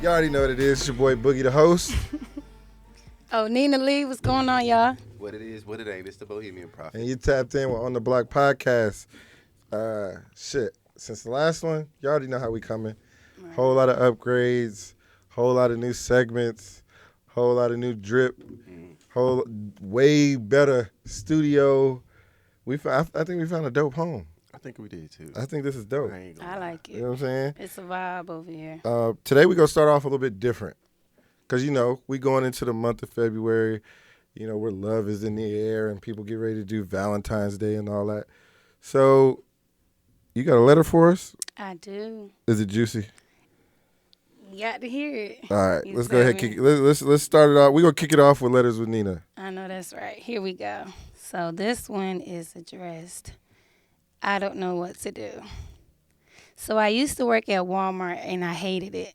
Y'all already know what it is. It's your boy Boogie the host. Oh, Nina Lee, what's going on, y'all? What it is, what it ain't. It's the Bohemian Prophet. And you tapped in with On the Block podcast. Since the last one, y'all already know how we coming. Right. Whole lot of upgrades, whole lot of new segments, whole lot of new drip, whole way better studio. I think we found a dope home. I think we did too. I think this is dope. I like it. You know what I'm saying? It's a vibe over here. Today we're going to start off a little bit different. Because, we going into the month of February, where love is in the air and people get ready to do Valentine's Day and all that. So, you got a letter for us? I do. Is it juicy? You got to hear it. All right, You let's go ahead. feel me? Let's start it off. We're going to kick it off with letters with Nina. I know that's right. Here we go. So this one is addressed, I don't know what to do. So I used to work at Walmart and I hated it.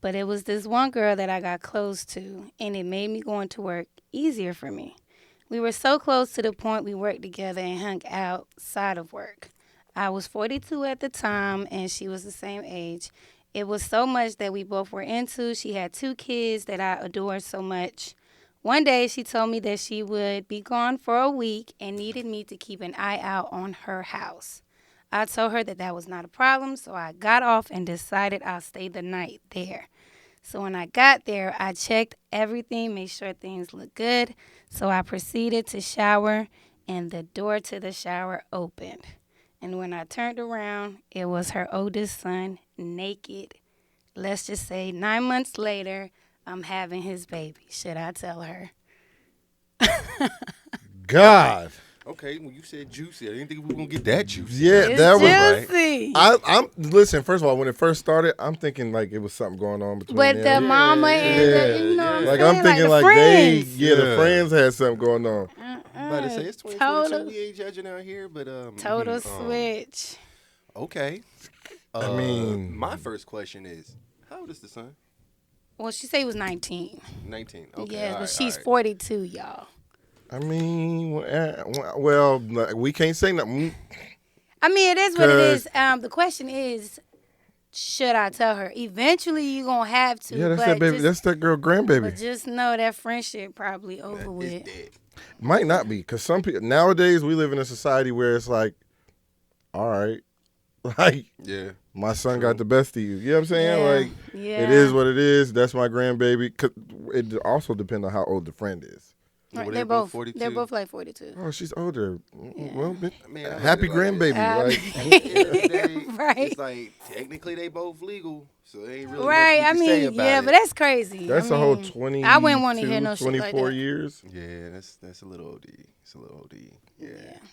But it was this one girl that I got close to, and it made me going to work easier for me. We were so close to the point we worked together and hung outside of work. I was 42 at the time, and she was the same age. It was so much that we both were into. She had 2 kids that I adored so much. One day, she told me that she would be gone for a week and needed me to keep an eye out on her house. I told her that that was not a problem, so I got off and decided I'll stay the night there. So when I got there, I checked everything, made sure things looked good. So I proceeded to shower, and the door to the shower opened. And when I turned around, it was her oldest son, naked. Let's just say 9 months later, I'm having his baby. Should I tell her? God. Okay, when you said juicy, I didn't think we were going to get that juicy. Yeah, It's that was juicy. I'm listen, first of all, when it first started, I'm thinking like it was something going on between But them. the mama and the, you know what I'm Like saying? I'm thinking the like friends. the Yeah. friends had something going on. But it says it's 2022, Total, we ain't judging out here, but total switch. Okay. I mean, my first question is, how old is the son? Well, she said he was 19. 19. Okay. Yeah, all but right, she's all right. 42, y'all. I mean, well, we can't say nothing. I mean, it is what it 'Cause- is. The question is, should I tell her? Eventually, you're going to have to. Yeah, that's but that baby. Just, That's that girl grandbaby. but just know that friendship probably over with. It's dead. Might not be, because some people nowadays we live in a society where it's like, all right, like Yeah. my son got the best of you. You know what I'm saying? Yeah, Like yeah. it is what it is. That's my grandbaby. 'Cause it also depends on how old the friend is. Right, Well, they're both 42. They're both like 42. Oh, she's older. Well, Man, happy grandbaby, right? At the end of the day, Right. It's like technically they both legal, so they ain't really Right, much I you can say mean, about yeah, it. but that's crazy. That's I a whole mean, 20. I wouldn't want to hear no shit like 24 that. years. Yeah, that's a little OD. It's a little OD. Yeah.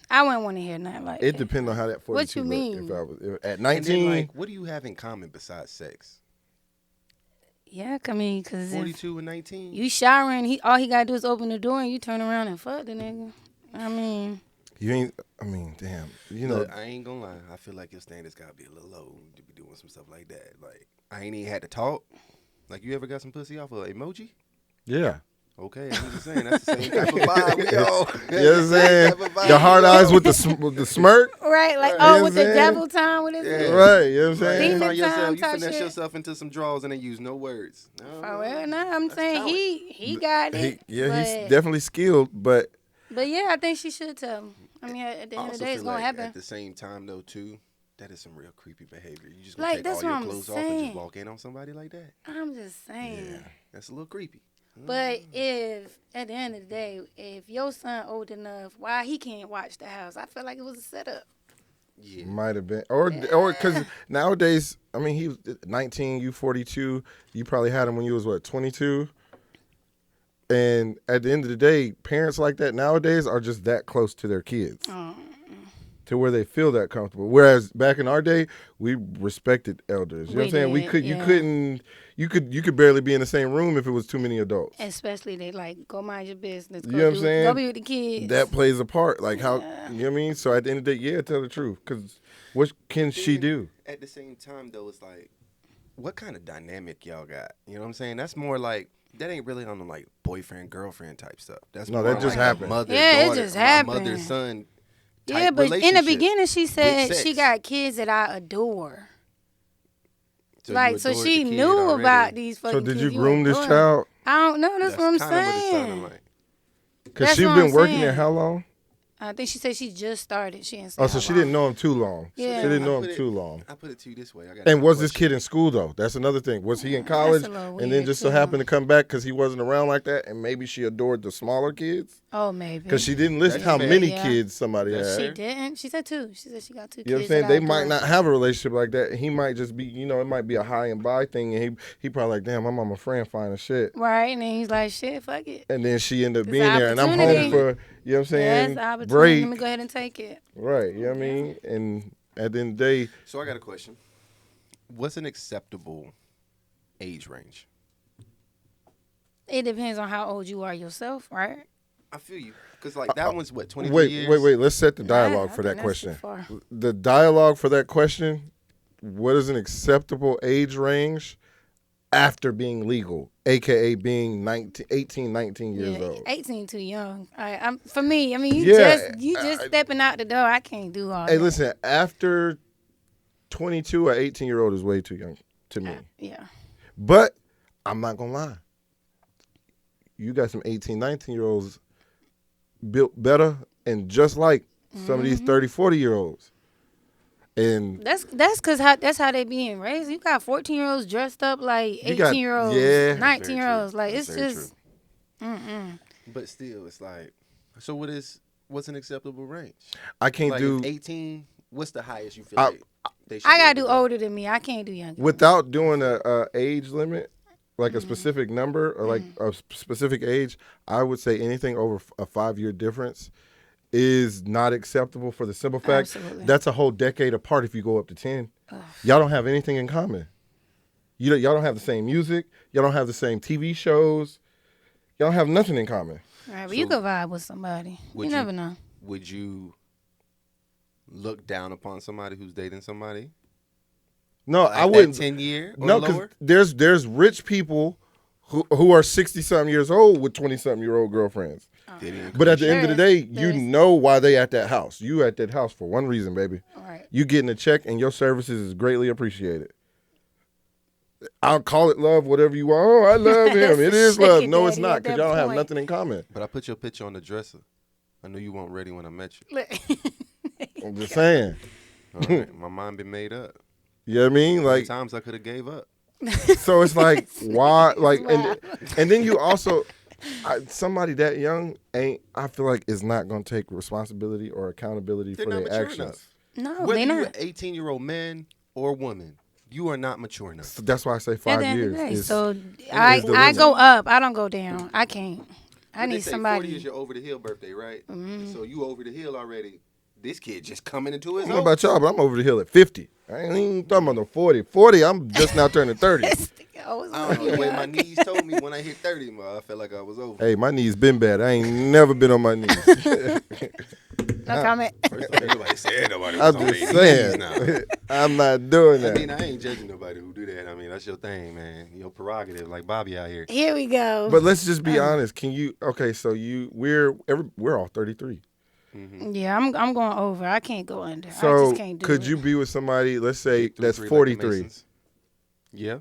I wouldn't want to hear nothing like It that. depends on how that 42 What you look. mean? If I was at And 19, then, like, what do you have in common besides sex? Yeah, I mean, because if 42 and 19? you showering, all he got to do is open the door and you turn around and fuck the nigga. I mean, you ain't. I mean, damn. You know, Look, I ain't gonna lie. I feel like your standards gotta be a little low to be doing some stuff like that. Like, I ain't even had to talk. Like, you ever got some pussy off of emoji? yeah. Okay, I'm just saying that's the same type of vibe we all. You know what I'm saying? Type of vibe The hard we eyes all. with the smirk. right, like, Right. oh, with the You know what I'm devil time with his Yeah. Right, you know what I'm Right, saying? you Demon find yourself, time you type finesse shit. yourself into some drawers and then use no words. No, For real, no, I'm that's saying talent. he got it. He's but, definitely skilled, but but yeah, I think she should tell him. I mean, at the I end of also the day, it's feel gonna like happen. at the same time though too, that is some real creepy behavior. You just gonna Like, take that's all your what I'm clothes off and saying. just walk in on somebody like that? I'm just saying. That's a little creepy. But if at the end of the day, if your son old enough, why he can't watch the house? I feel like it was a setup. Yeah. might have been, or because nowadays, I mean, he was 19, you 42, you probably had him when you was what 22, and at the end of the day, parents like that nowadays are just that close to their kids. To where they feel that comfortable. Whereas back in our day, we respected elders. You know what I'm saying? We did, could, yeah. you could barely be in the same room if it was too many adults. Especially they like go mind your business. Go You know what I'm saying? Go be with the kids. That plays a part. Like how, you know what I mean? So at the end of the day, yeah, tell the truth. Because what can she do? At the same time though, it's like, what kind of dynamic y'all got? You know what I'm saying? That's more like, that ain't really on the like boyfriend girlfriend type stuff. That's No, more that just like a happened. Mother, Yeah, it daughter, just my happened. mother son. Yeah, but in the beginning she said sex. she got kids that I adore. So like, you so adored she the kid knew already. about these fucking So did kids. you groom this adored. child? I don't know. That's what I'm kinda what it saying. sounded like. Because That's she's what been I'm working there saying. how long? I think she said she just started. She didn't say Oh, so how she long. didn't know him too long. Yeah. She didn't know I him put it- too long. I put it to you this way. I got And a was this question. kid in school though? That's another thing. Was he in That's college a little and then weird, just so too. happened to come back because he wasn't around like that, and maybe she adored the smaller kids Oh, maybe. because she didn't list That's how fair. many Yeah. kids somebody That's had. She fair. didn't. She said two. She said she got two You know what I'm kids. saying? that They I might adore. not have a relationship like that. He might just be, it might be a high and by thing, and he probably like, damn, my mama friend fine as shit. Right, and then he's like, shit, fuck it. And then she ended up It's being an there, and I'm home opportunity. for, you know what I'm Yeah, saying, it's an opportunity. break. Let me go ahead and take it. Right, you know what I mean? And at the end of the day, So I got a question. What's an acceptable age range? It depends on how old you are yourself, right? I feel you. Because, like, that one's what, 23 years? wait, let's set the dialogue I for think that that's too question. far. The dialogue for that question, what is an acceptable age range after being legal, aka being 18, 19 years Yeah, old? 18 too young. For me, I mean, Yeah, you just stepping out the door. I can't do all Hey, that. listen, after 22, an 18-year-old is way too young to me. Yeah. But I'm not going to lie. You got some 18, 19-year-olds built better and just like some of these 30, 40-year-olds. And That's because that's how they being raised. You got 14-year-olds dressed up like You got- 18-year-olds, yeah. 19-year-olds. Like, That's it's very just, But still, it's like, so what's an acceptable range? I can't Like, do, if 18, what's the highest you feel I- like they should I be got to able do go? older than me. I can't do younger. without doing a age limit, like a specific number or like a specific age, I would say anything over a 5-year difference is not acceptable for the simple fact Absolutely. that's a whole decade apart if you go up to 10. Y'all don't have anything in common. Y'all don't have the same music. Y'all don't have the same TV shows. Y'all don't have nothing in common. Right, but you So, could vibe with somebody. You would you- never know. Would you look down upon somebody who's dating somebody? No, At I wouldn't. that 10-year or No, because lower? there's rich people who are 60-something years old with 20-something-year-old girlfriends. Did he But at the end of the day, There you is. know why they at that house. You at that house for one reason, baby. Right. You getting a check and your services is greatly appreciated. I'll call it love, whatever you want. Oh, I love him. It is love. Sugar No, it's daddy not, at because that y'all don't have point. nothing in common. But I put your picture on the dresser. I knew you weren't ready when I met you. Look. I'm just saying. All right, my mind been made up. You know what I mean? Like Like, times I could have gave up. so it's like, why? Like, Wow. and then you also, somebody that young I feel like is not going to take responsibility or accountability They're for not their mature actions. enough. No, Whether they you're not. an 18-year-old man or woman, you are not mature enough. So that's why I say At 5 the end of years. the day. is- So is the I limit. go up. I don't go down. I can't. I What they need say, 40 is somebody. your over the hill birthday, right? Mm-hmm. So you over the hill already. This kid just coming into I his don't know own. about y'all, but I'm over the hill at 50. I ain't even talking about no 40. 40, I'm just now turning 30. I don't know the way my knees told me when I hit 30, I felt like I was over. Hey, my knees been bad. I ain't never been on my knees. No comment. First off, nobody said nobody was I'm on their just knees saying. now. I'm not doing I that. mean, I ain't judging nobody who do that. I mean, that's your thing, man. Your prerogative, like Bobby out here. Here we go. But let's just be honest. Can you? Okay, so we're all 33. Yeah, I'm going over. I can't go under. I So just can't do could it. you be with somebody? Let's say Big 3-3 that's like the 43. Masons. Yeah.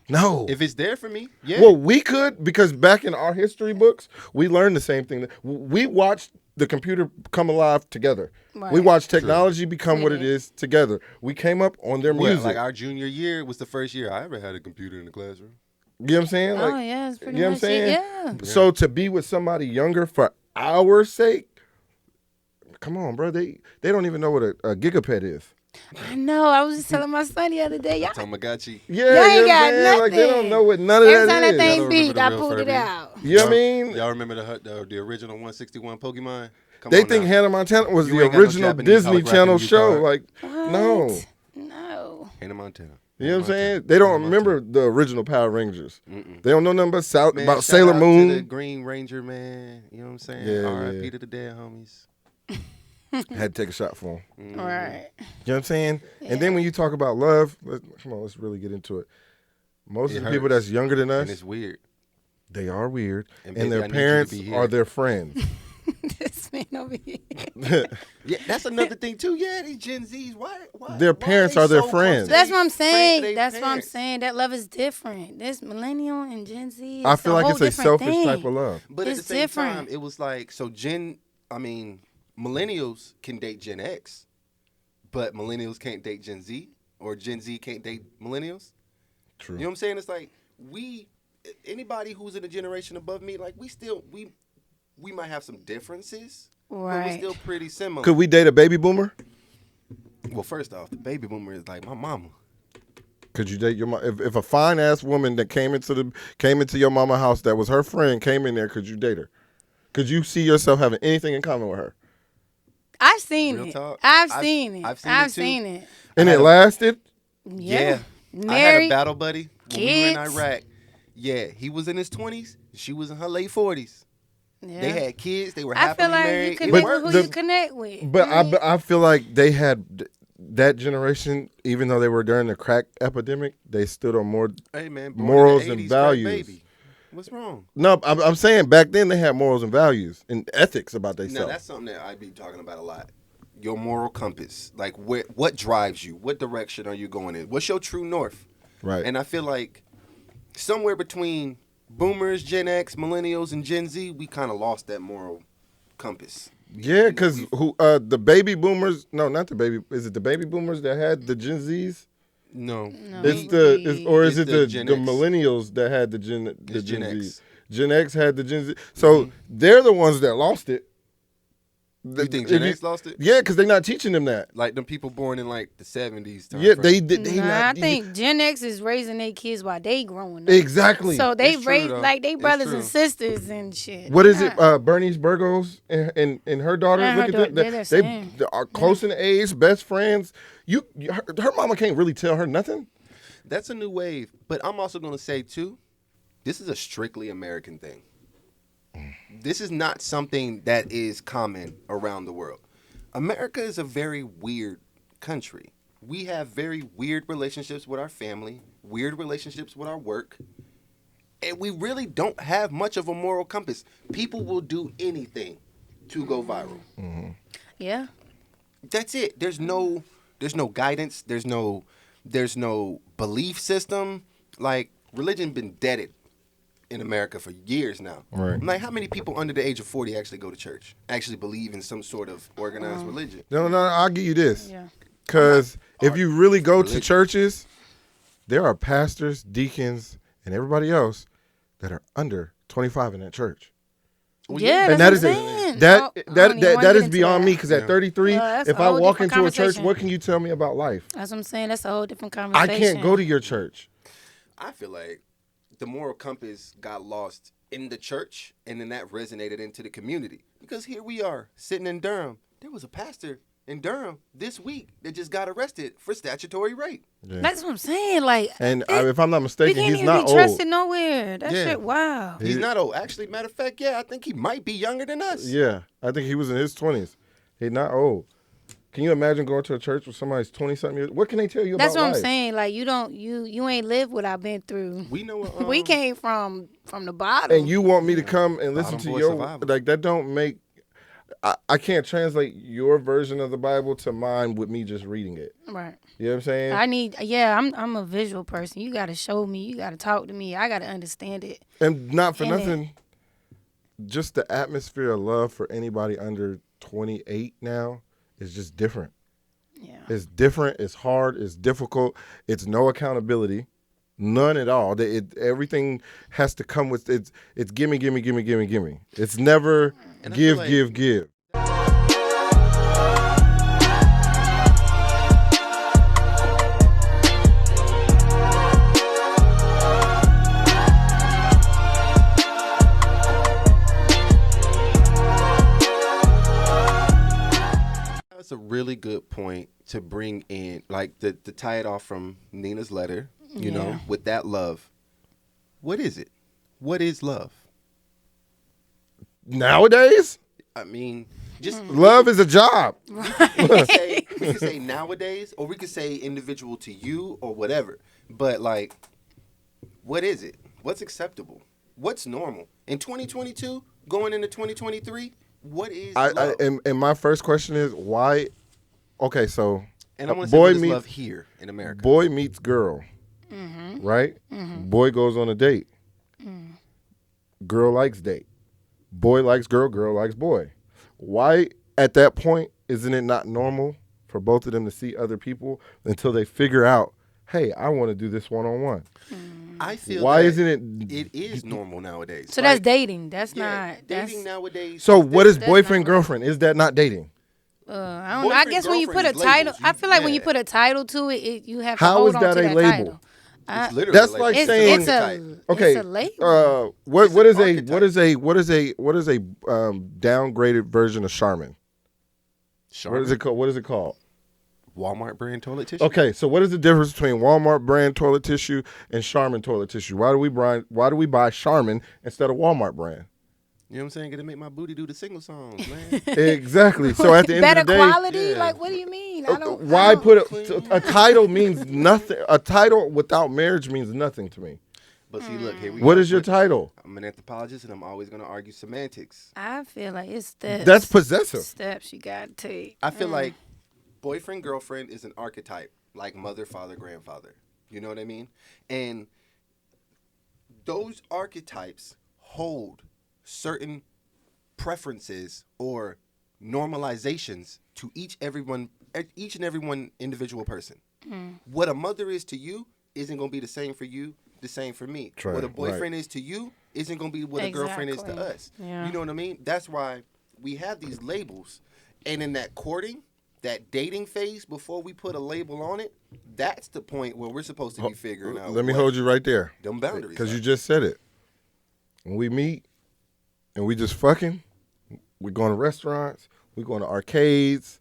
No. If it's there for me, yeah. Well, we could, because back in our history books, we learned the same thing. We watched the computer come alive together. We Right. watched technology become We what it did. is together. We came up on their Well, music. like our junior year was the first year I ever had a computer in the classroom. You know what I'm saying? Oh, Like, yeah, it's pretty you know much what I'm saying? it. Yeah. So to be with somebody younger for our sake, come on, bro. They don't even know what a gigapet is. I know. I was just telling my son the other day. Y'all, Tamagotchi. Yeah, Y'all ain't you know what got I'm saying? Like they don't nothing. know what none of every that time is. that Y'all thing don't beat, remember I the real pulled it Furby? out. You know what I mean? Y'all remember the original 161 Pokemon? Come They on think now. Hannah Montana was You the ain't got no original Japanese Disney holographic Channel view show. card. Like, no. What? No. Hannah Montana. You know what I'm saying? Montana. They don't Hannah remember the original Power Rangers. Mm-mm. They don't know nothing about, Man, about shout Sailor out to the Moon. Green Ranger, man. You know what I'm saying? Yeah, R.I.P. yeah. to the dead homies. Had to take a shot for him. Mm-hmm. All right. You know what I'm saying? And then when you talk about love, let's really get into it. Most It of the people hurts. that's younger than And us, it's weird. they are weird, And and baby, their I need you to parents be here. are their friends. This men over here. Yeah, that's another thing too. Yeah, these Gen Zs, why Their parents are their close friends. to That's what I'm their saying. That's what I'm parents? saying. That love is different. This millennial and Gen Z. I It's feel like whole it's a different selfish thing. type of love. But at It's the same different. time, it was like millennials can date Gen X, but millennials can't date Gen Z, or Gen Z can't date millennials. True. You know what I'm saying? It's like anybody who's in a generation above me, like we might have some differences, but we're Right. still pretty similar. Could we date a baby boomer? Well, first off, the baby boomer is like my mama. Could you date your mom? If a fine ass woman that came into your mama house that was her friend came in there, could you date her? Could you see yourself having anything in common with her? I've seen Real it. talk. I've seen it. I've seen I've it, too. seen it. And I it had a- lasted? Yeah. I had a Married. battle buddy when we were in kids. Iraq. Yeah, he was in his 20s. She was in her late 40s. Yeah. They had kids. They were I happily feel like married. you It connect worked. with who the- you connect with. But I mean, I feel like they had that generation, even though they were during the crack epidemic, they stood on more. Hey man, born in morals the and 80s, crack values. Baby. What's wrong? No, I'm saying back then they had morals and values and ethics about Now themselves. that's something that I'd be talking about a lot. Your moral compass, like what drives you? What direction are you going in? What's your true north? Right. And I feel like somewhere between Boomers, Gen X, Millennials, and Gen Z, we kind of lost that moral compass. Yeah, because the baby boomers? No, not the baby. Is it the baby boomers that had the Gen Zs? No, No. It's It's it the the Gen the X. millennials that had the Gen It's Gen Zs? X. Gen X had the Gen Z. So they're the ones that lost it. You think Gen X lost it? Yeah, because they're not teaching them that. Like them people born in like the 70s. time Yeah, frame. they did. They nah, I not, think Gen X is raising their kids while they growing up. exactly. So they It's true, raise though. like they It's brothers true. and sisters and shit. What is it? Nah. Bernice Burgos and her daughter. And Look her at daughter, them. they're the They same. are close in age, best friends. Her mama can't really tell her nothing. That's a new wave. But I'm also going to say, too, this is a strictly American thing. This is not something that is common around the world. America is a very weird country. We have very weird relationships with our family, weird relationships with our work, and we really don't have much of a moral compass. People will do anything to go viral. Yeah. That's it. There's no guidance. There's no belief system. Like religion been deaded in America for years now. Right. I'm like, how many people under the age of 40 actually go to church? Actually believe in some sort of organized religion? No, I'll give you this. Yeah. Because if you really go to religion. churches, there are pastors, deacons, and everybody else that are under 25 in that church. Well, Yeah, And that's that what is I'm saying. that Oh, I that don't even that, wanna that get is into beyond that. me. Because at 33, that's if a I whole walk different into a church, conversation. what can you tell me about life? That's what I'm saying. That's a whole different I conversation. can't go to your church. I feel like the moral compass got lost in the church, and then that resonated into the community. Because here we are, sitting in Durham. There was a pastor in Durham this week that just got arrested for statutory rape. Yeah. That's what I'm saying. Like, And it- if I'm not we mistaken, can't he's even not be old. trusted nowhere. That Yeah. shit, wow. He's not old. Actually, matter of fact, yeah, I think he might be younger than us. Yeah, I think he was in his 20s. He's not old. Can you imagine going to a church with somebody's 20-something years? What can they tell you That's about what I'm life? saying. Like, you ain't lived what I've been through. We know. We came from the bottom. And you want me to come and listen Bottom to boy your survival. like that? Don't make. I can't translate your version of the Bible to mine with me just reading it. Right. You know what I'm saying? I need. Yeah, I'm a visual person. You got to show me. You got to talk to me. I got to understand it. And not for In it. nothing, just the atmosphere of love for anybody under 28 now is just different. Yeah. It's different. It's hard. It's difficult. It's no accountability, none at all. Everything has to come with it's gimme, gimme, gimme, gimme, gimme. It's never And I give, feel like- give. That's a really good point to bring in, like to tie it off from Nina's letter, you know, Yeah. with that love. What is it? What is love? Nowadays, I mean, just love is a job. we could say nowadays, or we could say individual to you or whatever. But like, what is it? What's acceptable? What's normal? In 2022, going into 2023, what is I love? and my first question is why? Okay, so And I want to say boy what is meets love here in America. boy meets girl, right? Boy goes on a date. Girl likes date. Boy likes girl. Girl likes boy. Why at that point isn't it not normal for both of them to see other people until they figure out, hey, I want to do this one-on-one? I feel Why that isn't it? it is normal nowadays. So that's Like, dating. That's yeah, not. That's, dating nowadays. So what is That's boyfriend not- girlfriend? Is that not dating? I don't know. I Boyfriend, guess when you put a girlfriend is title, labels. I feel like when you Yeah. put a title to it, you have to How hold is on that to a that label? title. It's literally That's like It's, saying- it's a archetype. Okay. It's a label. What It's what an is a archetype. what is a downgraded version of Charmin? Charmin? What is it called? What is it called? Walmart brand toilet tissue. Okay, so what is the difference between Walmart brand toilet tissue and Charmin toilet tissue? Why do we buy Charmin instead of Walmart brand? You know what I'm saying? Gonna make my booty do the single songs, man. Exactly. So at the end Better of the day, quality? yeah. Like, what do you mean? I don't. why I don't- put a title means nothing? A title without marriage means nothing to me. But see, look, here we What go. is your title? I'm an anthropologist, and I'm always gonna argue semantics. I feel like it's steps. That's possessive. Steps you gotta take. I feel like boyfriend, girlfriend is an archetype, like mother, father, grandfather. You know what I mean? And those archetypes hold certain preferences or normalizations to each and every one individual person. What a mother is to you isn't going to be the same for you, the same for me. Right, What a boyfriend is to you isn't going to be what a girlfriend is to Exactly. us. Yeah. You know what I mean? That's why we have these labels. And in that courting, that dating phase before we put a label on it, that's the point where we're supposed to be figuring out. Let me what hold you right there. them boundaries Because are. you just said it. When we meet and we just fucking, we're going to restaurants, we're going to arcades.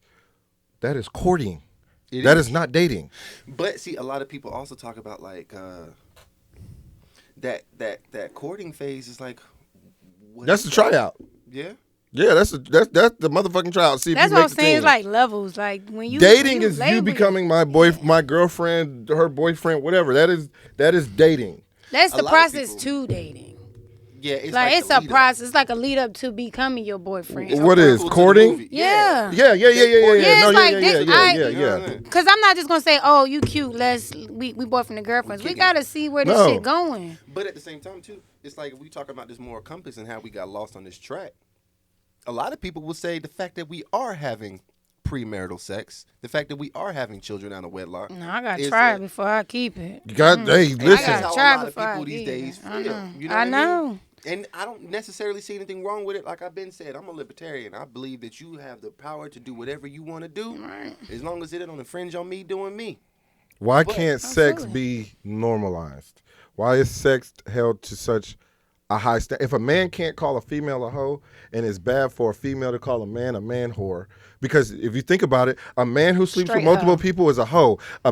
That is courting. It That is not dating. But see, a lot of people also talk about like that courting phase is like. what That's is the that? tryout. Yeah. Yeah, that's the motherfucking tryout. See if That's you what I'm make the saying. team. It's like levels. Like when you Dating is you label becoming my girlfriend, her boyfriend, whatever. That is dating. That's A the lot of process people- to dating. Yeah. It's Like it's the a lead up. process. It's like a lead up to becoming your boyfriend. What is Prequel to the courting? movie. Yeah. Yeah. Yeah, it's No, like yeah, this- yeah, I- yeah, You know what I'm yeah. saying? Cause I'm not just gonna say, "Oh, you cute. We boyfriend and girlfriends." We kicking gotta see where this No. shit going. But at the same time, too, it's like if we talk about this moral compass and how we got lost on this track, a lot of people will say the fact that we are having premarital sex, the fact that we are having children out of wedlock. No, I gotta is try a- it before I keep it. God, hey, And listen. that's how gotta a try lot of before I people these get days it. feel. I know. You know I what I know. mean? And I don't necessarily see anything wrong with it. Like I've been said, I'm a libertarian. I believe that you have the power to do whatever you want to do, Right. as long as it don't infringe on me doing me. Why But- can't sex Absolutely. be normalized? Why is sex held to such a high standard? If a man can't call a female a hoe, and it's bad for a female to call a man whore, because if you think about it, a man who sleeps Straight with multiple hoe. people is a hoe. A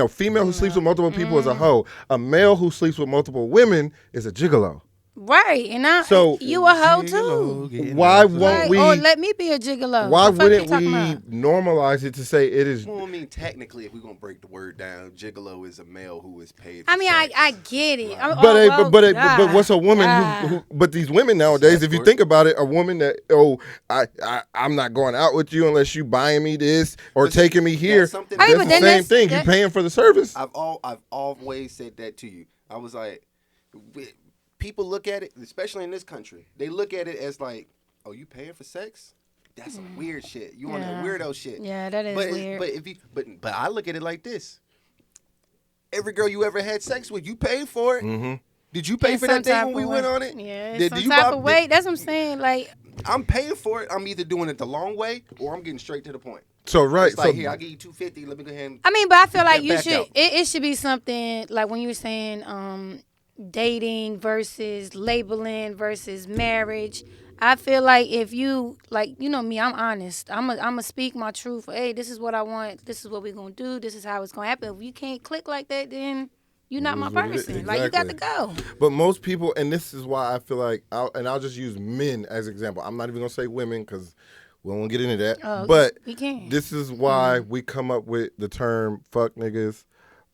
female who sleeps with multiple people is a hoe. A male who sleeps with multiple women is a gigolo. Right, and I So- you a hoe too. Why won't Like, we? or let me be a gigolo. Why The fuck you wouldn't talking we about? normalize it to say it is? Well, I mean, technically, if we're gonna break the word down, gigolo is a male who is paid. I for mean, sex. I get it. But well, what's a woman God. who? But these women nowadays, if you Escort. think about it, a woman that I'm not going out with you unless you buying me this or But see, taking me here. that's something I mean, That's but the then same thing. that- You paying for the service. I've always said that to you. I was like, people look at it, especially in this country, they look at it as like, oh, you paying for sex? That's some weird shit. You on that Yeah. weirdo shit. Yeah, that is but weird. But if you but I look at it like this. Every girl you ever had sex with, you paid for it. Mm-hmm. Did you pay In for some that thing type when we of went way. on it? Yeah, Did some you type buy- of way. That's what I'm saying. Like, I'm paying for it. I'm either doing it the long way or I'm getting straight to the point. So right. It's like, So here, I give you $250. Let me go ahead and I mean, but I feel like that you back should. out. It should be something like when you were saying dating versus labeling versus marriage. I feel like if you like, you know me, I'm honest. I'm a speak my truth. Hey, this is what I want. This is what we're gonna do. This is how it's gonna happen. If you can't click like that, then you're not my is what it is. person. Like you got to go. But most people, and this is why I feel like, I'll just use men as example. I'm not even gonna say women because we won't get into that. Oh, but we can. this is why we come up with the term "fuck niggas,"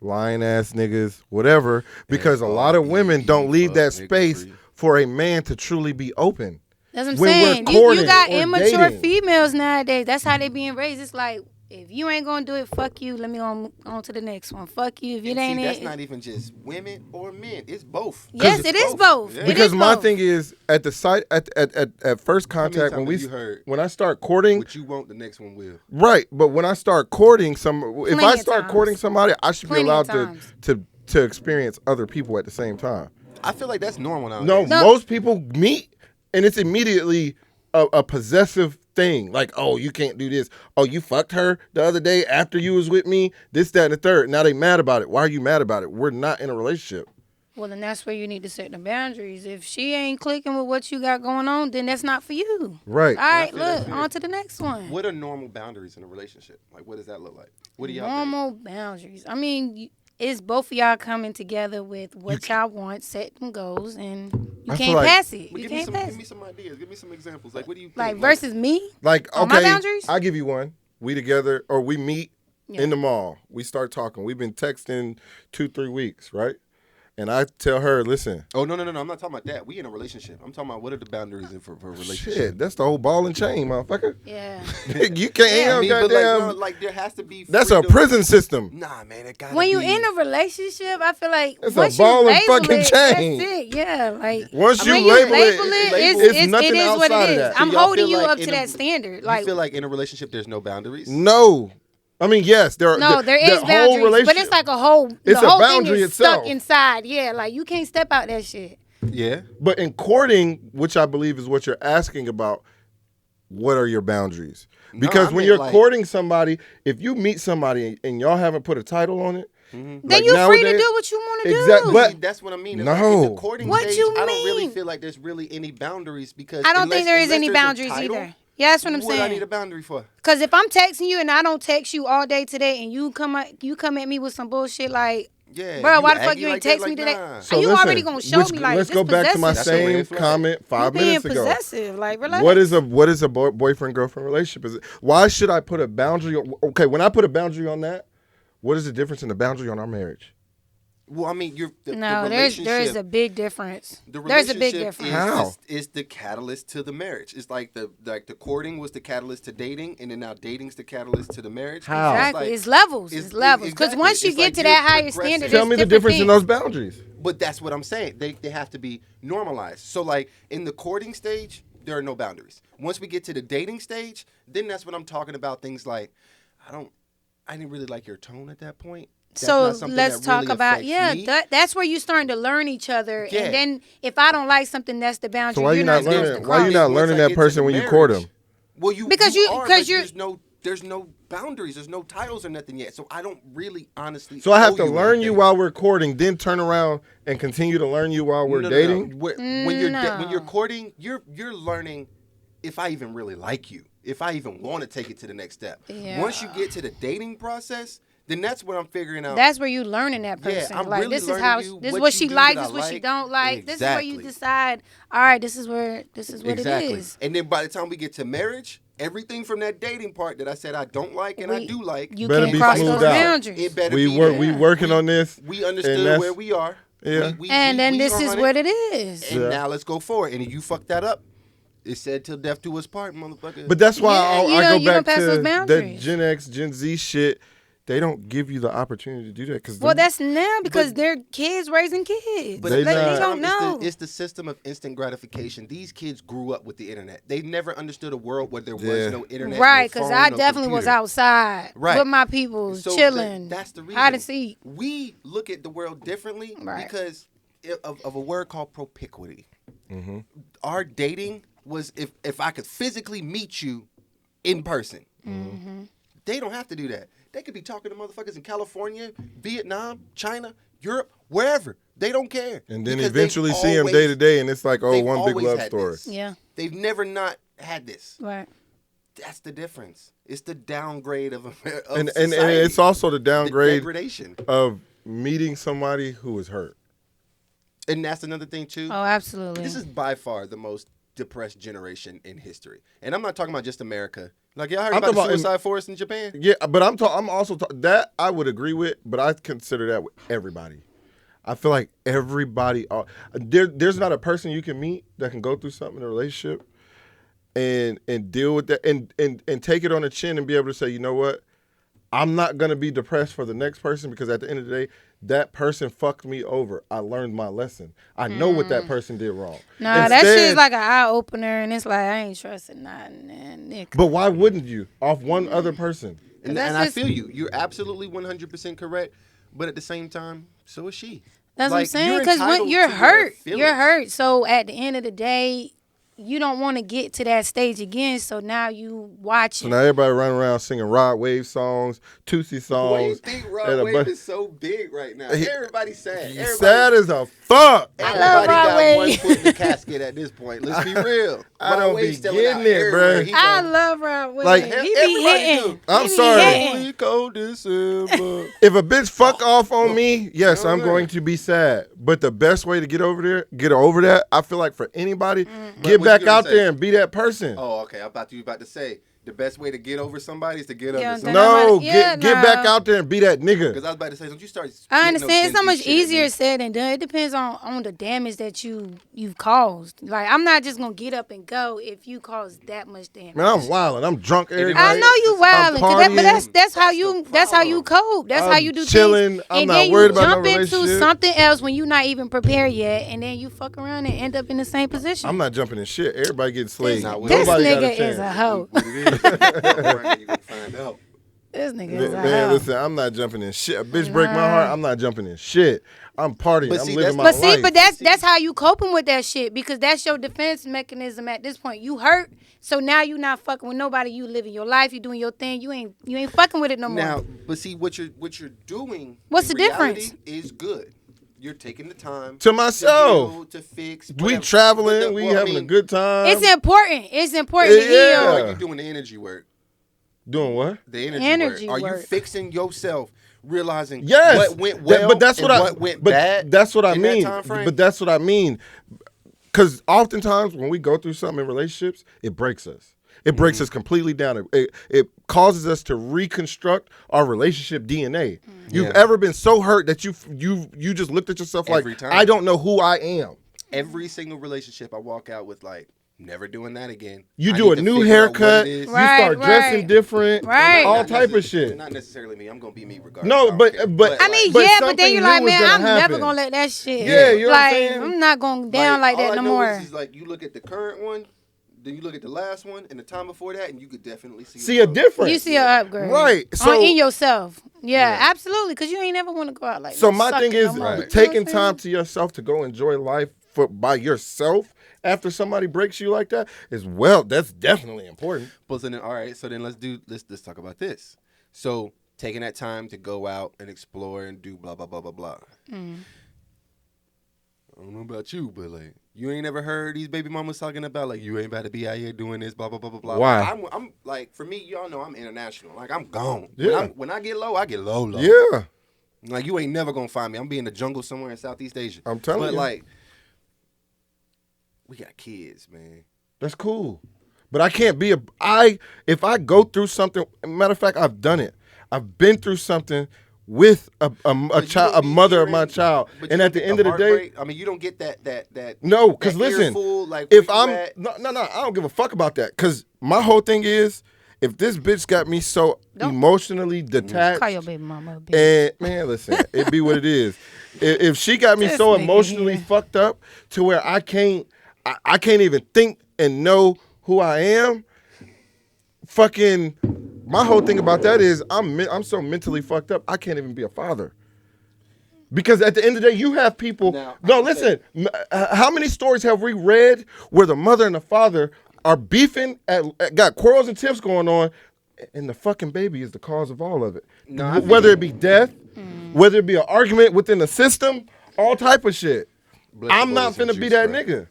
lying ass niggas, whatever, because a lot of women don't leave that fuck nigga space free. for a man to truly be open. That's what I'm when we're saying. courting You got or immature dating. females nowadays. That's how they being raised. It's like, if you ain't gonna do it, fuck you. Let me on to the next one. Fuck you. If it And ain't see, it. that's not even just women or men. It's both. Yes, It's it is both. Yeah. It Because is my both. thing is at the site at first How many contact times have you heard, when I start courting, what you want, the next one will. right? But when I start courting if Plenty I of start times. courting somebody, I should Plenty be of allowed times. to experience other people at the same time. I feel like that's normal No, nowadays. most people meet and it's immediately a possessive thing. Like, oh, you can't do this. Oh, you fucked her the other day after you was with me. This, that, and the third. Now they mad about it. Why are you mad about it? We're not in a relationship. Well, then that's where you need to set the boundaries. If she ain't clicking with what you got going on, then that's not for you. Right. All right, feel that's look, fair. on to the next one. What are normal boundaries in a relationship? Like, what does that look like? What do y'all think? Normal boundaries. I mean, it's both of y'all coming together with what y'all want, set them goals, and you I feel can't like- pass it. But You give can't me pass give it. me some ideas. Give me some examples. Like, what do you think? Like versus me. Like, On my okay, boundaries? I'll give you one. We together or we meet Yeah. in the mall. We start talking. We've been texting 2-3 weeks, right? And I tell her, listen, Oh no! I'm not talking about that. We in a relationship. I'm talking about what are the boundaries for a relationship. shit, that's the whole ball and chain, motherfucker. Yeah. You can't Yeah, I mean, have but like, goddamn. no, like there has to be. That's a freedom. prison system. Nah, man, it gotta When you be. in a relationship, I feel like It's a once ball you and label fucking it, chain. that's it. Yeah, like Once you when label it, it's nothing it is what outside it of is. that. I'm So y'all holding feel you like up in to a- that standard. You Like feel like in a relationship there's no boundaries? No. I mean, yes, there are. no, there is whole boundaries, but relationship- it's like a whole. It's the a whole boundary thing is itself. stuck inside. Yeah, like you can't step out that shit. Yeah. But in courting, which I believe is what you're asking about, what are your boundaries? Because I when meant you're like- courting somebody, if you meet somebody and y'all haven't put a title on it, Then like you're free to nowadays- do what you want to Exact- do. but- See, that's what I mean. No. Like, in the courting What stage, you I don't really mean? feel like there's really any boundaries because I don't think there is unless any there's a boundaries title, either. Yeah, that's what I'm What I need a saying. boundary for? Because if I'm texting you and I don't text you all day today, and you come at me with some bullshit like, Yeah. bro, why the fuck aggy you ain't like that? text Like, me today? nah. So you already gonna show me like let's this go back to my possessive That's a same red flag. comment 5 You being minutes ago. possessive, like relax. What is a boyfriend girlfriend relationship? Is it, why should I put a boundary? Okay, when I put a boundary on that, what is the difference in the boundary on our marriage? Well, I mean, the No, there is a big difference. The There's a big relationship difference. How? is the catalyst to the marriage. It's like the courting was the catalyst to dating, and then now dating's the catalyst to the marriage. How? Exactly. like- it's levels. It's levels. Because exactly. once you It's get like to you're that higher progressing. standard, Tell it's me the different difference in things. those boundaries. But that's what I'm saying. They have to be normalized. So like in the courting stage, there are no boundaries. Once we get to the dating stage, then that's what I'm talking about. Things like, I didn't really like your tone at that point. That's So not something let's that talk really about affects me. that's where you're starting to learn each other. Yeah. And then if I don't like something, that's the boundary. So why you you're not supposed to learning? Why you cross. not Once learning I that get to person the when you court marriage- him? Well, you Because you you- are, because but you're- there's no boundaries. There's no titles or nothing yet. So I don't really honestly. So I have owe to learn you anything. while we're courting, then turn around and continue to learn you while we're No. dating. When you're No. courting, you're learning if I even really like you, if I even want to take it to the next step. Yeah. Once you get to the dating process, then that's what I'm figuring out. That's where you learning that Yeah, person. I'm like really this is learning how you, this is what what you she do likes, that this is I what she like. don't like. This is where you Exactly. decide, all right, this is what exactly. it is. And then by the time we get to marriage, everything from that dating part that I said I don't like and I do like, You Better can't be cross smoothed those out. boundaries. it better We be work. there. We working on this. We and understood that's- where we are. Yeah. And then we this is on what it. it is. And Yeah. now let's go forward. And if you fuck that up, it said till death do us part, motherfucker. But that's why Yeah, you I don't- go you don't back pass to those that boundaries. Gen X, Gen Z shit. They don't give you the opportunity to do that because Well, that's now because But- they're kids raising kids. But They at the same not- don't time, know. It's the system of instant gratification. These kids grew up with the internet. They never understood a world where there Yeah. was no internet. Right, because because I definitely was outside Right. with my people, So chilling, that's the reason. hide and seek. We look at the world differently Right. because of a word called propinquity. Mm-hmm. Our dating was if I could physically meet you in person. Mm-hmm. They don't have to do that. They could be talking to motherfuckers in California, Vietnam, China, Europe, wherever. They don't care. and then Because eventually they've see them always- day to day, and it's like, oh, they've one big always love had story. this. Yeah, They've never not had this. right. That's the difference. It's the downgrade of And society. it's also the the downgrade degradation. of meeting somebody who is hurt. And that's another thing too. Oh, absolutely. This is by far the most depressed generation in history. And I'm not talking about just America. Like y'all heard I'm about the talking about suicide forest in Japan? Yeah, but I'm also that I would agree with, but I consider that with everybody. I feel like everybody. There's not a person you can meet that can go through something in a relationship and deal with that and take it on the chin and be able to say, you know what? I'm not gonna be depressed for the next person because at the end of the day, that person fucked me over. I learned my lesson. I know what that person did wrong. Nah, that shit's like an eye opener, and it's like I ain't trusting nothing, nigga. But why wouldn't you? Off one other person. And that's I just- feel you. You're absolutely 100% correct. But at the same time, so is she. That's what I'm Like, saying. you're Because when entitled you're to your hurt, feelings. you're hurt. So at the end of the day, you don't want to get to that stage again. So now you watch So it. now everybody running around singing Rod Wave songs, Tootsie songs. Why do you think and Rod a Wave bunch- is so big right now? He- Everybody's sad. Everybody, Sad as a fuck. I everybody love Rod got Wave. one foot in the casket at this point. Let's be real. I don't Wave's be selling getting out it, everywhere bruh. he I go. love Rod Wave. Like, he be everybody hitting. do. I'm He be sorry. hitting. Cold December. If a bitch fuck off on me, yes, I'm Okay. going to be sad. But the best way to get over that, I feel like for anybody, get what back you gonna out say? there and be that person. Oh, okay. I thought you were about to say the best way to get over somebody is to get Yeah, under then somebody. No, Yeah, get back nah. out there and be that nigga. Because I was about to say, don't you start. I spitting understand. It's so no much Gen Z shit at easier me. said than done. It depends on the damage that you've caused. Like I'm not just gonna get up and go if you cause that much damage. Man, I'm wilding. I'm drunk every I night. know you I'm wildin', but that's That's how the you problem. cope. That's how I'm you do chilling. things. I'm And not then worried you about no jump into relationship. something else when you're not even prepared yet, and then you fuck around and end up in the same position. I'm not jumping in shit. Everybody getting slayed. Not with This Nobody got a nigga chance. is a hoe. What it is, you gonna find out. This nigga is a Man, hoe. listen, I'm not jumping in shit. A bitch break my heart, I'm not jumping in shit. I'm partying. But I'm see, living that's- my But life. see, but that's how you coping with that shit because that's your defense mechanism at this point. You hurt, so now you not fucking with nobody. You living your life. You doing your thing. You ain't fucking with it no more. Now, but see what you're doing. What's in the difference? reality Is good. You're taking the time To myself. heal, to fix. We whatever. traveling, But we well, I having a mean, good time. It's important. It's important to Yeah. heal. Are you doing the energy work? Doing what? The energy, Energy work. Are work. you fixing yourself? Realizing Yes. what went well, but that's and what what went but bad. That's what I in that mean. time frame? But that's what I mean. Because oftentimes when we go through something in relationships, it breaks us. It breaks Mm-hmm. us completely down. It causes us to reconstruct our relationship DNA. You've Yeah. ever been so hurt that you just looked at yourself Every like, time. I don't know who I am. Every single relationship I walk out with, like, never doing that again. You I do need a to new figure out what haircut. it is. You Right, start dressing right. different. Right. All Not type of necess- shit. Not necessarily me. I'm gonna be me regardless. No, I don't but- care. but- I mean, But yeah, but then something you're like, new is man, gonna I'm never happen. gonna let that shit. Yeah, you know what I'm like, saying? I'm not going down like all that I no know more. Is like you look at the current one, then you look at the last one, and the time before that, and you could definitely see a growth. difference. You see an upgrade, Right, On- so- in yourself, yeah, Yeah. absolutely, because you ain't never want to go out like. So that, my thing sucking is no more. You know taking what I'm saying? time to yourself to go enjoy life by yourself after somebody breaks you like that is that's definitely important. But then, all right, so then let's talk about this. So taking that time to go out and explore and do blah blah blah blah blah. I don't know about you, but like you ain't ever heard these baby mamas talking about like you ain't about to be out here doing this blah blah blah blah blah. Why? I'm like for me, y'all know I'm international. Like I'm gone. Yeah. When I get low, I get low. Yeah. Like you ain't never gonna find me. I'm be in the jungle somewhere in Southeast Asia. I'm telling but you. like we got kids, man. That's cool. But I can't be if I go through something, matter of fact, I've done it. I've been through something with a But you child, don't a be mother of hearing- my child. but And you at the don't end get of the day, heartbreak. I mean, you don't get that. no, because that listen, earful, like, if where you I'm at. no, I don't give a fuck about that. Because my whole thing is, if this bitch got me so emotionally detached, Call your baby mama a bitch. and man, listen, it be what it is. If she got me This so nigga emotionally here. fucked up to where I can't even think and know who I am, fucking, my whole thing about that is I'm so mentally fucked up I can't even be a father. Because at the end of the day, you have people. Now, No, I'm listen. How many stories have we read where the mother and the father are beefing, got quarrels and tiffs going on, and the fucking baby is the cause of all of it? No, I feel Whether you. it be death, whether it be an argument within the system, all type of shit. Bless your I'm boy not with some finna be juice, that bro. nigga.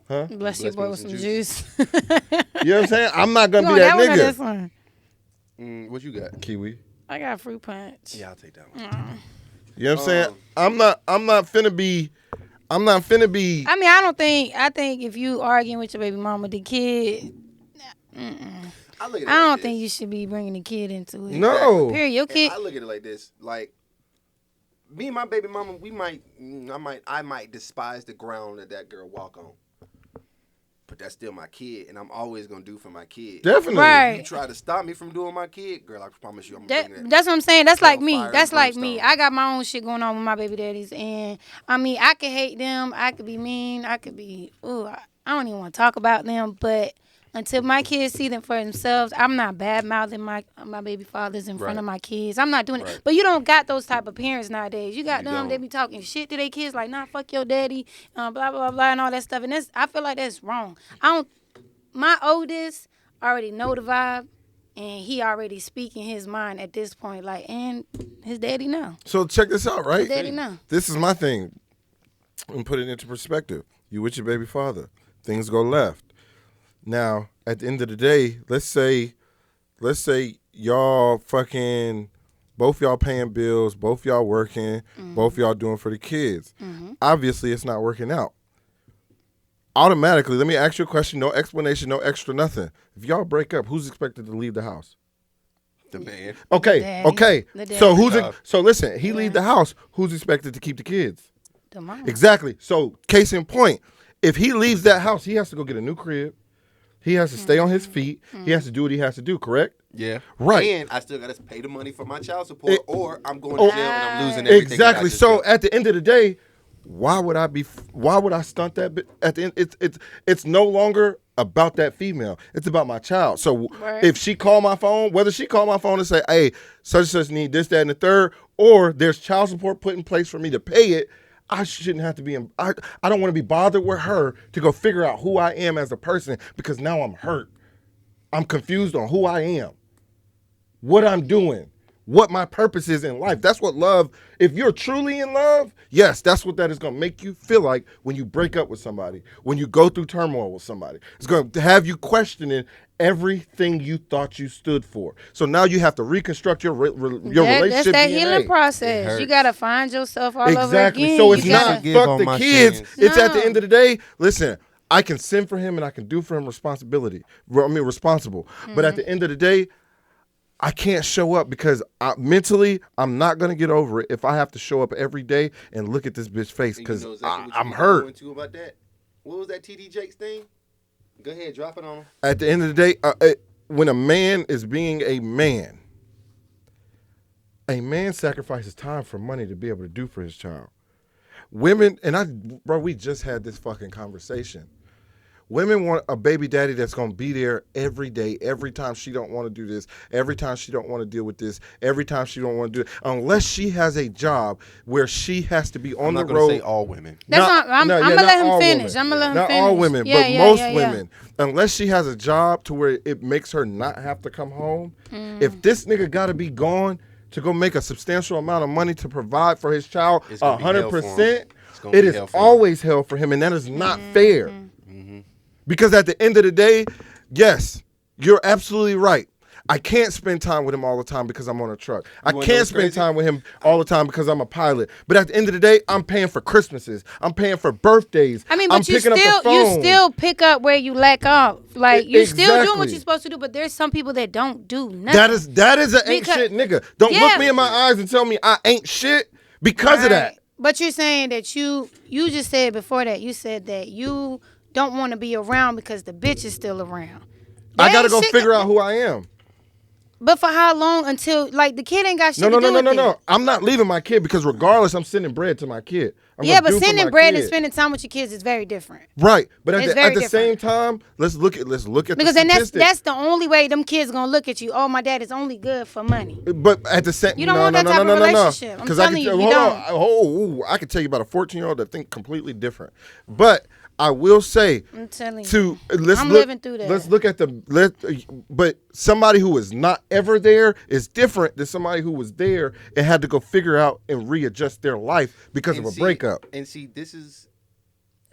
Bless your bless me boy with with some some juice. juice. You know what I'm saying? I'm not You gonna want be that that one or this nigga. one? What you got? Kiwi. I got fruit punch. Yeah, I'll take that one. You know what I'm saying? I'm not finna be. I mean, I think if you arguing with your baby mama, the kid, I look at it I don't like think this. you should be bringing the kid into it. No. Period. Your And kid. I look at it like this. Like me and my baby mama, I might despise the ground that girl walk on. but that's still my kid, and I'm always gonna do for my kid. Definitely. Right. You try to stop me from doing my kid, girl, I promise you, I'm gonna bring that. That's what I'm saying. That's like me. Hellfire That's and like me. brimstone. I got my own shit going on with my baby daddies, and I mean, I could hate them. I could be mean. I could be. I don't even want to talk about them. But until my kids see them for themselves, I'm not bad mouthing my baby fathers in front Right. of my kids. I'm not doing Right. it. But you don't got those type of parents nowadays. You got You them. don't. They be talking shit to their kids like, nah, fuck your daddy, blah blah blah, and all that stuff. And I feel like that's wrong. My oldest already know the vibe, and he already speaking his mind at this point. Like, and his daddy know. So check this out, right? His daddy know. This is my thing. And put it into perspective. You with your baby father. Things go left. Now, at the end of the day, let's say y'all fucking, both y'all paying bills, both y'all working, both y'all doing for the kids. Obviously, it's not working out. Automatically, let me ask you a question. No explanation, no extra nothing. If y'all break up, who's expected to leave the house? The man. Okay, Daddy. okay. The daddy. So Yeah. so listen, he leave the house. Who's expected to keep the kids? The mom. Exactly. So case in point, if he leaves that house, he has to go get a new crib. He has to stay on his feet. He has to do what he has to do, correct? Yeah. Right. And I still gotta pay the money for my child support, It- or I'm going to jail and I'm losing everything. Exactly. That I just So built. at the end of the day, why would I stunt that bit? At the end, it's no longer about that female. It's about my child. So Right. if she call my phone, whether she call my phone and say, hey, such and such need this, that, and the third, or there's child support put in place for me to pay it, I shouldn't have to be I don't want to be bothered with her to go figure out who I am as a person, because now I'm hurt. I'm confused on who I am, what I'm doing, what my purpose is in life. That's what love, if you're truly in love, yes, that's what that is going to make you feel like when you break up with somebody, when you go through turmoil with somebody. It's going to have you questioning everything you thought you stood for. So now you have to reconstruct your relationship That's that DNA. healing It process. hurts. You gotta find yourself all over Exactly. again. So it's You not gotta- Give fuck on the my kids. sins. It's at the No. end of the day, listen, I can sin for him and I can do for him responsible. But at the end of the day, I can't show up because mentally I'm not going to get over it if I have to show up every day and look at this bitch face, And you because know exactly what you I'm need to hurt. go into about that? What was that TD Jakes thing? Go ahead, drop it on him. At the end of the day, when a man is being a man sacrifices time for money to be able to do for his child. Women, we just had this fucking conversation. Women want a baby daddy that's going to be there every day, every time she don't want to do this, every time she don't want to deal with this, every time she don't want to do it, unless she has a job where she has to be on I'm the not going road. to say all women. That's not. I'm yeah, gonna not let him all finish. women. I'm gonna let him Not finish. all women, Yeah, but yeah, most yeah, yeah. women, unless she has a job to where it makes her not have to come home. If this nigga got to be gone to go make a substantial amount of money to provide for his child, It's gonna be hell for him. 100%, It's gonna it be is hell for him. always hell for him, and that is not fair. Because at the end of the day, yes, you're absolutely right. I can't spend time with him all the time because I'm on a truck. I wanna know can't what's spend crazy? time with him all the time because I'm a pilot. But at the end of the day, I'm paying for Christmases. I'm paying for birthdays. I mean, I'm but you picking up the still phone. pick up where you lack off. Like you still doing what Exactly. you're supposed to do, but there's some people that don't do nothing. That is an ain't Because- shit nigga. Don't Yeah. look me in my eyes and tell me I ain't shit because of that. Right. But you're saying that you just said before that, you said that you don't want to be around because the bitch is still around. I That gotta ain't go shit figure that- out who I am. But for how long until like the kid ain't got shit No. to do with it? I'm not leaving my kid because regardless, I'm sending bread to my kid. I'm Yeah, gonna but do for sending my bread and kid. spending time with your kids is very different. Right, but at It's the very same different. time, let's look at Because the then that's statistics. the only way them kids gonna look at you. Oh, my dad is only good for money. But at the same, You don't no, want no, that no, type no, of no, no, relationship. I'm 'Cause I telling can you, tell- you hold on. I can tell you about a 14-year-old that think completely different. But I will say, I'm telling you. to let's I'm look, living through that. Let's look at but somebody who is not ever there is different than somebody who was there and had to go figure out and readjust their life because And of a see- breakup. And see, this is.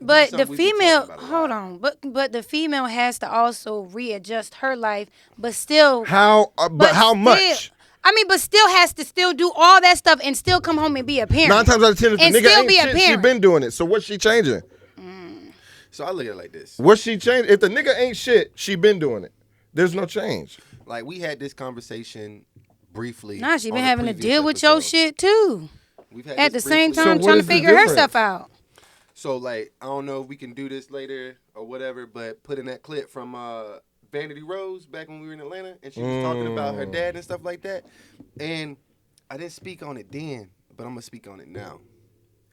But the something we've been female, talking about a hold lot. on, but the female has to also readjust her life, but still. How? But how still- much? I mean, but still has to still do all that stuff and still come home and be a parent. 9 times out of 10, if the And nigga still ain't be a shit, she parent. been doing it. So what's she changing? So I look at it like this. What's she changing? If the nigga ain't shit, she been doing it. There's no change. Like we had this conversation briefly. Nah, she on been a having to previous deal with your episode. shit too. We've had At the this same briefly. time, what trying is to the figure difference? herself out. So like I don't know if we can do this later or whatever, but put in that clip from Vanity Rose back when we were in Atlanta, and she was talking about her dad and stuff like that. And I didn't speak on it then, but I'm gonna speak on it now.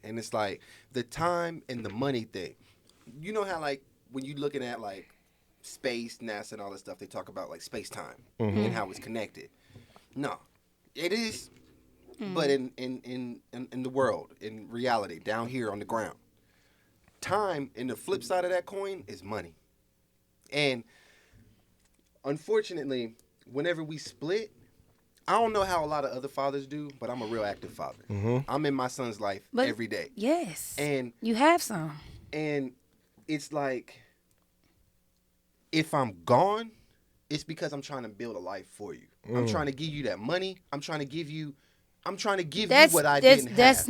And it's like the time and the money thing. You know how like when you looking at like space, NASA, and all that stuff, they talk about like space time and how it's connected. No, it is, but in the world, in reality, down here on the ground, time and the flip side of that coin is money. And unfortunately, whenever we split, I don't know how a lot of other fathers do, but I'm a real active father. I'm in my son's life every day. Yes. And you have some. And it's like, if I'm gone, it's because I'm trying to build a life for you. I'm trying to give you that money. I'm trying to give you what I didn't have. That's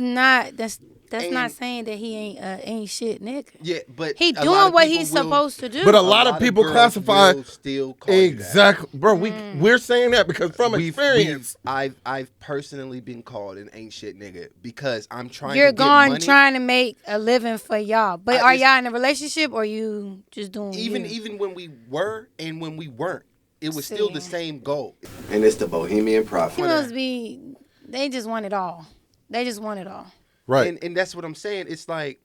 not saying that he ain't shit nigga. Yeah, but he doing what he's supposed to do. But a lot of people classify still call exactly, bro. We're saying that because from experience, I've personally been called an ain't shit nigga because I'm trying. You're to get gone money. trying to make a living for y'all. But are y'all in a relationship or you just doing even when we were and when we weren't, it was still the same goal. And it's the Bohemian Prophet. He must be. They just want it all. They just want it all. Right. And that's what I'm saying. It's like,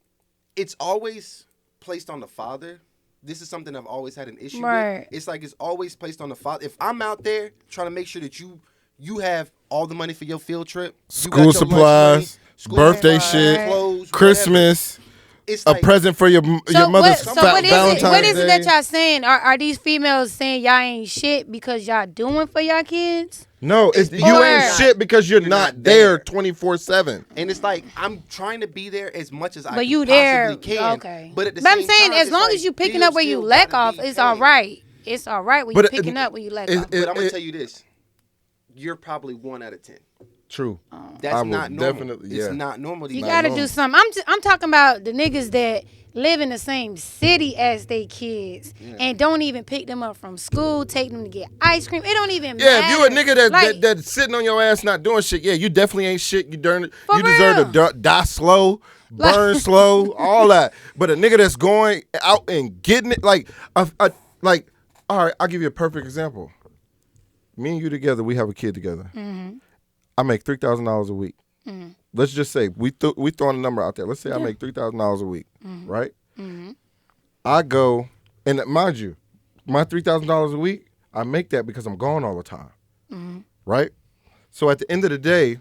it's always placed on the father. This is something I've always had an issue with. It's like it's always placed on the father. If I'm out there trying to make sure that you have all the money for your field trip, school supplies, birthday shit, clothes, Christmas. Whatever. It's a like, present for your mother's Valentine's What is it Day. that y'all saying? Are these females saying y'all ain't shit because y'all doing for y'all kids? No, it's you ain't shit because you're not there 24/7. And it's like I'm trying to be there as much as I possibly can. Okay. But at the I'm same saying time, as long as you picking up where you lack off, it's all right. It's all right when you picking up where you lack off. But I'm gonna tell you this: you're probably 1 out of 10. True. That's not normal. Definitely, It's not normal. You gotta do something. I'm talking about the niggas that live in the same city as they kids and don't even pick them up from school, take them to get ice cream. It don't even matter. Yeah, if you a nigga that's sitting on your ass not doing shit, you definitely ain't shit. You deserve to die slow, burn slow, all that. But a nigga that's going out and getting it, like all right, I'll give you a perfect example. Me and you together, we have a kid together. I make $3,000 a week. Let's just say we throwing a number out there. Let's say I make $3,000 a week, right? I go, and mind you, my $3,000 a week, I make that because I'm gone all the time, right? So at the end of the day,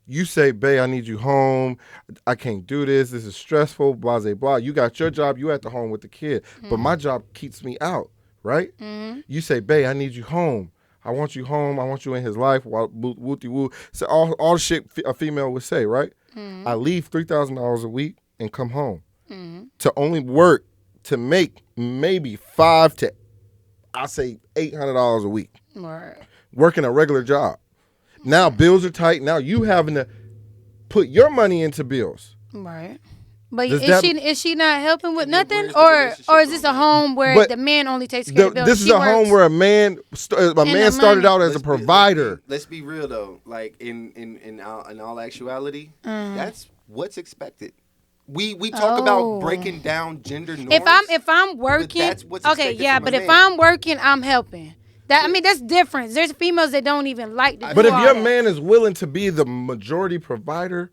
you say, babe, I need you home. I can't do this. This is stressful, blah, blah, blah. You got your job. You at the home with the kid. But my job keeps me out, right? You say, babe, I need you home. I want you home. I want you in his life. Wooty woo. So all the shit a female would say, right? I leave $3,000 a week and come home to only work to make maybe $500 to $800 a week. Right. Working a regular job. Now bills are tight. Now you having to put your money into bills. Right. But is she not helping with nothing, or is this a home where the man only takes care of the bills? This is a home where a man started out as a provider. Let's be real though. Like in all actuality, that's what's expected. We talk about breaking down gender norms. If I'm working, that's what's expected from a but if man. I'm working, I'm helping. That's different. There's females that don't even like to do But if all your that. man is willing to be the majority provider,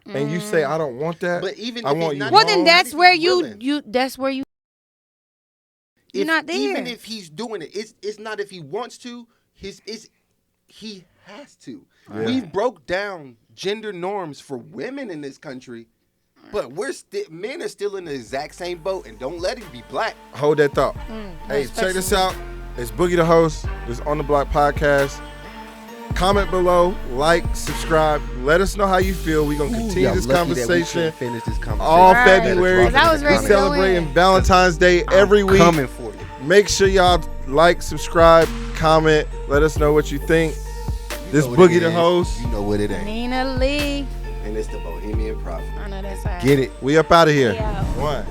and you say I don't want that, but even I want you. Well, then that's where you're not there. Even if he's doing it, it's not if he wants to. He has to. Yeah. We've broke down gender norms for women in this country, but men are still in the exact same boat. And don't let it be black. Hold that thought. Hey, check this out. It's Boogie the host. This is On the Block podcast. Comment below, like, subscribe. Let us know how you feel. We're going to continue this conversation. Finish this conversation all February. We're celebrating Valentine's Day every week. Coming for you. Make sure y'all like, subscribe, comment. Let us know what you think. This Boogie the host. You know what it ain't. Nina Lee. And it's the Bohemian Prophet. I know that's right. Get it. We up out of here. Yeah. One.